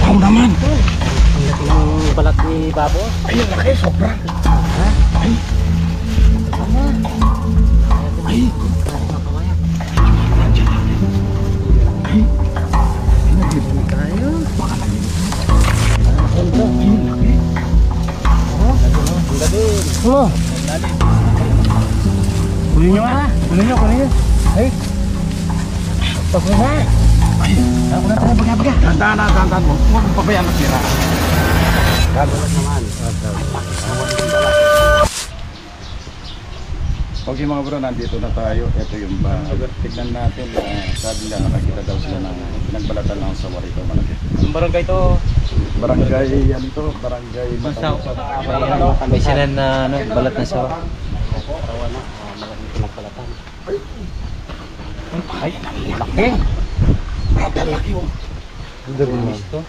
Wow naman. Ang laki ng balat ni Babo. Ay, ang laki. Sobra. Ha? Ay. Ano? Ay. Kahit makawayan. Nandiyan lang. Ay. Ay, nagibig. Tayo. Baka nagibig. Ito. Ay, ang laki. Ang gabi. Ano? Kunin nyo ah. Kunin nyo. Ay. Tapos na. Ay. Ako na tayo baga-baga. Dandan mo. Huwag mo pabayaan na sira. Kagulat naman. Okay mga bro, nandito na tayo. Ito yung tignan natin. Sabi nga nakakita daw sila ng pinagbalatan ng sawa rito malaki. Ang barangay to. Barangay, yan ito. Barangay Mataw. May sinan na balat na sawa. Parawan na. Malaking pinagbalatan. Ay, laki. Ang laki oh. Ito.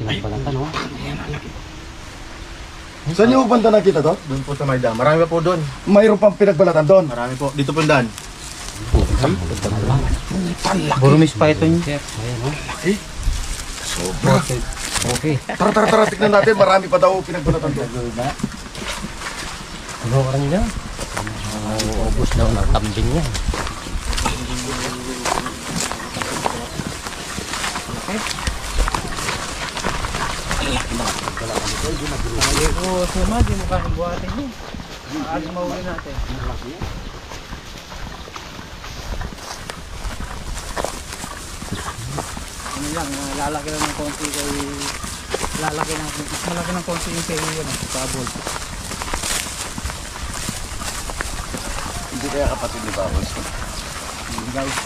Pinagbalatan oh. Saan yung banda nakita to? Doon po sa may dam. Marami pa po doon. Mayroon pang pinagbalatan doon. Marami po. Dito po yung daan. Burumis pa ito niya. Ayan oh. Laki. Sobra. Okay. Tara, tignan natin. Marami pa daw pinagbalatan doon. Ano ka rin niya? Ubus daw ng tambing niya. Oo, sama, di mo kayang buhatin yun. Alas mawin natin. Ano lang, lalaki lang ng konti kay... Lalaki ng konti yung kay Pabol. Hindi kaya kapatid ni Bawos. Hindi guys.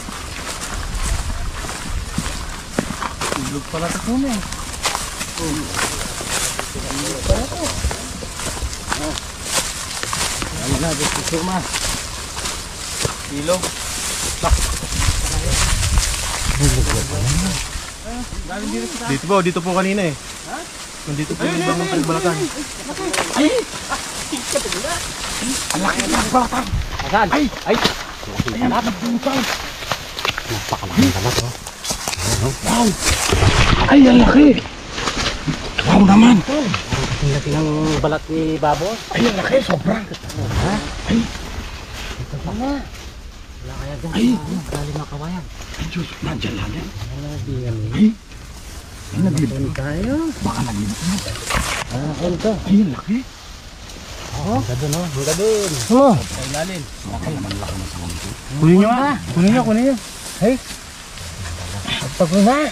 Ilog pala ito po eh. Ilog pala ito. Ayun na, dito suma. Ilog. Dito po kanina eh. Ha? Nandito po yung ibang pinagbalatan. Ay! Ang laki ng pinagbalatan. Asan? Ay! Ayan, nagbutan. Napakalaking balat oh. Wow! Ay, ang laki. Wow naman. Ang laki ng balat ni Babo. Ay, ang laki. Sobra. Ha? Ay. Ito pa na. Wala kaya dyan. Ay. Galing makawayan. Ay, Diyos. Nandiyan lang yan. Ay. Ay, nagibig. Tayo. Baka nagibig. Ito. Ay, ang laki. Oh. Ang gado no? Ang gado. Ano? Ay, lalim. Baka naman laki na sa mundo. Kunin nyo ah. Kunin nyo. Ay. Pagod na.